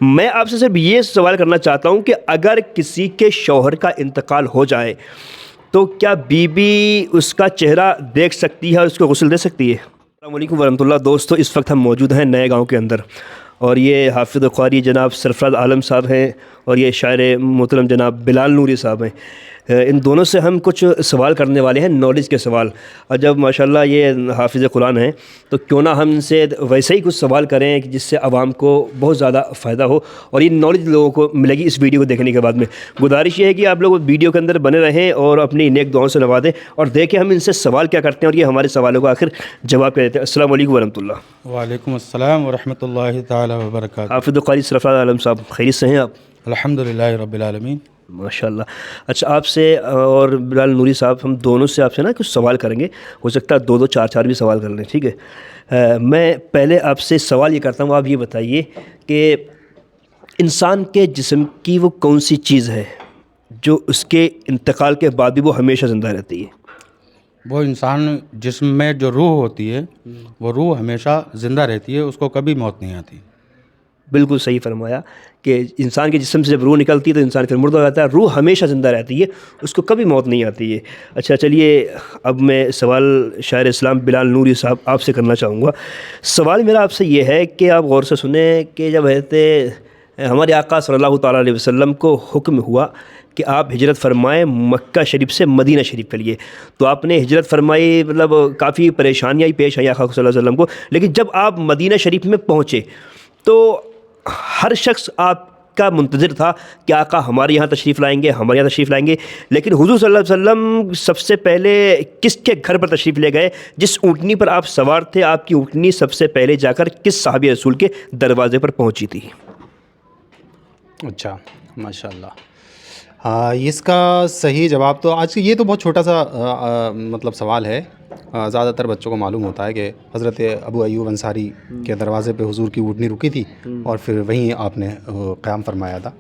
میں آپ سے صرف یہ سوال کرنا چاہتا ہوں کہ اگر کسی کے شوہر کا انتقال ہو جائے تو کیا بیوی اس کا چہرہ دیکھ سکتی ہے اور اس کو غسل دے سکتی ہے؟ السلام علیکم ورحمۃ اللہ۔ دوستو، اس وقت ہم موجود ہیں نئے گاؤں کے اندر، اور یہ حافظ قاری جناب سرفراز عالم صاحب ہیں اور یہ شاعر محترم جناب بلال نوری صاحب ہیں۔ ان دونوں سے ہم کچھ سوال کرنے والے ہیں، نالج کے سوال، اور جب ماشاءاللہ یہ حافظ قرآن ہیں تو کیوں نہ ہم ان سے ویسے ہی کچھ سوال کریں کہ جس سے عوام کو بہت زیادہ فائدہ ہو اور یہ نالج لوگوں کو ملے گی اس ویڈیو کو دیکھنے کے بعد میں۔ گزارش یہ ہے کہ آپ لوگ ویڈیو کے اندر بنے رہیں اور اپنی نیک دعاؤں سے نوازیں اور دیکھیں ہم ان سے سوال کیا کرتے ہیں اور یہ ہمارے سوالوں کا آخر جواب کیا دیتے ہیں۔ السلام علیکم ورحمۃ اللہ۔ وعلیکم السلام ورحمۃ اللہ تعالی وبرکاتہ۔ حافظ قاری سرفراز عالم صاحب، خیریت سے ہیں آپ؟ الحمدللہ رب العالمین۔ ماشاءاللہ۔ اچھا، آپ سے اور بلال نوری صاحب، ہم دونوں سے آپ سے نا کچھ سوال کریں گے، ہو سکتا ہے دو چار بھی سوال کر لیں، ٹھیک ہے؟ میں پہلے آپ سے سوال یہ کرتا ہوں، آپ یہ بتائیے کہ انسان کے جسم کی وہ کون سی چیز ہے جو اس کے انتقال کے بعد بھی وہ ہمیشہ زندہ رہتی ہے؟ وہ انسان جسم میں جو روح ہوتی ہے وہ روح ہمیشہ زندہ رہتی ہے، اس کو کبھی موت نہیں آتی۔ بالکل صحیح فرمایا کہ انسان کے جسم سے جب روح نکلتی ہے تو انسان پھر مردہ ہو جاتا ہے، روح ہمیشہ زندہ رہتی ہے، اس کو کبھی موت نہیں آتی ہے۔ اچھا چلیے، اب میں سوال شاعر اسلام بلال نوری صاحب آپ سے کرنا چاہوں گا۔ سوال میرا آپ سے یہ ہے کہ آپ غور سے سنیں کہ جب ہمارے آقا صلی اللہ تعالیٰ علیہ وسلم کو حکم ہوا کہ آپ ہجرت فرمائیں مکہ شریف سے مدینہ شریف کے لیے، تو آپ نے ہجرت فرمائی، مطلب کافی پریشانیاں پیش آئی آقا صلی اللہ علیہ وسلم کو، لیکن جب آپ مدینہ شریف میں پہنچے تو ہر شخص آپ کا منتظر تھا کہ آقا ہمارے یہاں تشریف لائیں گے، ہمارے یہاں تشریف لائیں گے، لیکن حضور صلی اللہ علیہ وسلم سب سے پہلے کس کے گھر پر تشریف لے گئے؟ جس اونٹنی پر آپ سوار تھے، آپ کی اونٹنی سب سے پہلے جا کر کس صحابی رسول کے دروازے پر پہنچی تھی؟ اچھا، ماشاءاللہ۔ ہاں، اس کا صحیح جواب تو آج یہ تو بہت چھوٹا سا مطلب سوال ہے، زیادہ تر بچوں کو معلوم ہوتا ہے کہ حضرت ابو ایوب انصاری کے دروازے پہ حضور کی اونٹنی رکی تھی اور پھر وہیں آپ نے قیام فرمایا تھا۔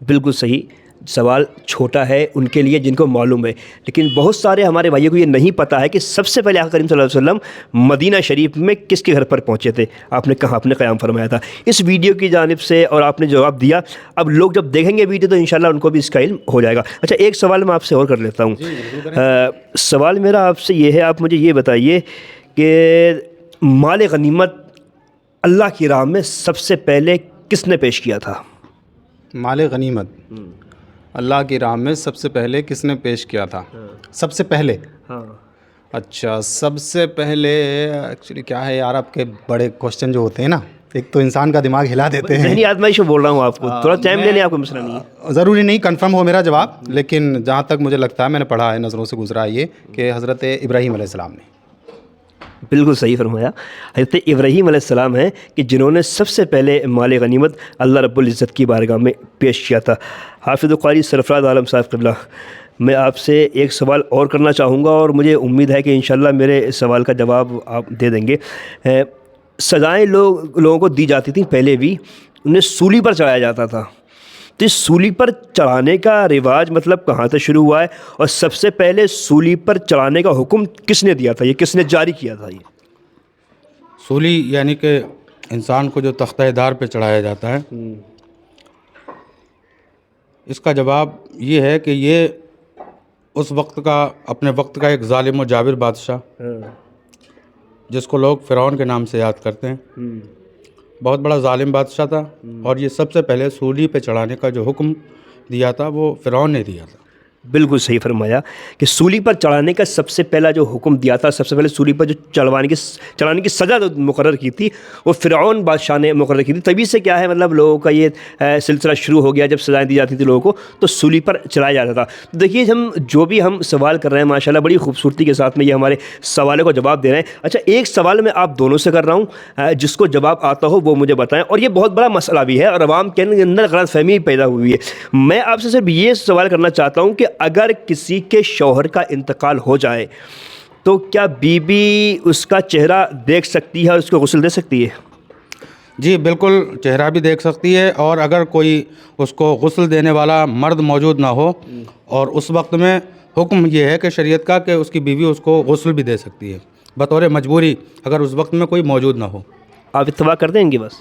بالکل صحیح سوال، چھوٹا ہے ان کے لیے جن کو معلوم ہے، لیکن بہت سارے ہمارے بھائیوں کو یہ نہیں پتہ ہے کہ سب سے پہلے آقا کریم صلی اللہ علیہ وسلم مدینہ شریف میں کس کے گھر پر پہنچے تھے، آپ نے کہاں آپ نے قیام فرمایا تھا۔ اس ویڈیو کی جانب سے اور آپ نے جواب دیا، اب لوگ جب دیکھیں گے ویڈیو تو انشاءاللہ ان کو بھی اس کا علم ہو جائے گا۔ اچھا، ایک سوال میں آپ سے اور کر لیتا ہوں۔ سوال میرا آپ سے یہ ہے، آپ مجھے یہ بتائیے کہ مال غنیمت اللہ کی راہ میں سب سے پہلے کس نے پیش کیا تھا؟ مال غنیمت اللہ کی راہ میں سب سے پہلے کس نے پیش کیا تھا؟ سب سے پہلے؟ ہاں، اچھا، سب سے پہلے ایکچولی کیا ہے یار، آپ کے بڑے کوشچن جو ہوتے ہیں نا، ایک تو انسان کا دماغ ہلا دیتے ہیں۔ ذہنی آزمائش میں بول رہا ہوں آپ کو، تھوڑا ٹائم لینے آپ کو مسئلہ نہیں ہے۔ ضروری نہیں کنفرم ہو میرا جواب، لیکن جہاں تک مجھے لگتا ہے، میں نے پڑھا ہے، نظروں سے گزرا ہے یہ، کہ حضرت ابراہیم علیہ السلام نے۔ بالکل صحیح فرمایا، حضرت ابراہیم علیہ السلام ہیں کہ جنہوں نے سب سے پہلے مال غنیمت اللہ رب العزت کی بارگاہ میں پیش کیا تھا۔ حافظ قاری سرفراز عالم صاحب قبلہ، میں آپ سے ایک سوال اور کرنا چاہوں گا اور مجھے امید ہے کہ انشاءاللہ میرے سوال کا جواب آپ دے دیں گے۔ سزائیں لوگوں کو دی جاتی تھیں پہلے بھی، انہیں سولی پر چڑھایا جاتا تھا، تو اس سولی پر چڑھانے کا رواج مطلب کہاں سے شروع ہوا ہے، اور سب سے پہلے سولی پر چڑھانے کا حکم کس نے دیا تھا، یہ کس نے جاری کیا تھا؟ یہ سولی یعنی کہ انسان کو جو تختہ دار پہ چڑھایا جاتا ہے، اس کا جواب یہ ہے کہ یہ اس وقت کا، اپنے وقت کا ایک ظالم و جابر بادشاہ، جس کو لوگ فرعون کے نام سے یاد کرتے ہیں، بہت بڑا ظالم بادشاہ تھا، اور یہ سب سے پہلے سولی پہ چڑھانے کا جو حکم دیا تھا وہ فرعون نے دیا تھا۔ بالکل صحیح فرمایا کہ سولی پر چڑھانے کا سب سے پہلا جو حکم دیا تھا، سب سے پہلے سولی پر جو چڑھانے کی سزا مقرر کی تھی وہ فرعون بادشاہ نے مقرر کی تھی۔ تبھی سے کیا ہے، مطلب لوگوں کا یہ سلسلہ شروع ہو گیا، جب سزائیں دی جاتی تھی لوگوں کو تو سولی پر چڑھایا جاتا تھا۔ تو دیکھیے، ہم سوال کر رہے ہیں ماشاءاللہ بڑی خوبصورتی کے ساتھ میں یہ ہمارے سوالوں کو جواب دے رہے ہیں۔ اچھا، ایک سوال میں آپ دونوں سے کر رہا ہوں، جس کو جواب آتا ہو وہ مجھے بتائیں، اور یہ بہت بڑا مسئلہ بھی ہے اور عوام کے اندر غلط فہمی پیدا ہوئی ہے۔ میں آپ سے صرف یہ سوال کرنا چاہتا ہوں کہ اگر کسی کے شوہر کا انتقال ہو جائے تو کیا بیوی اس کا چہرہ دیکھ سکتی ہے اور اس کو غسل دے سکتی ہے؟ جی بالکل، چہرہ بھی دیکھ سکتی ہے، اور اگر کوئی اس کو غسل دینے والا مرد موجود نہ ہو، اور اس وقت میں حکم یہ ہے کہ شریعت کا کہ اس کی بیوی اس کو غسل بھی دے سکتی ہے بطور مجبوری، اگر اس وقت میں کوئی موجود نہ ہو۔ آپ اتفاق کر دیں گے؟ بس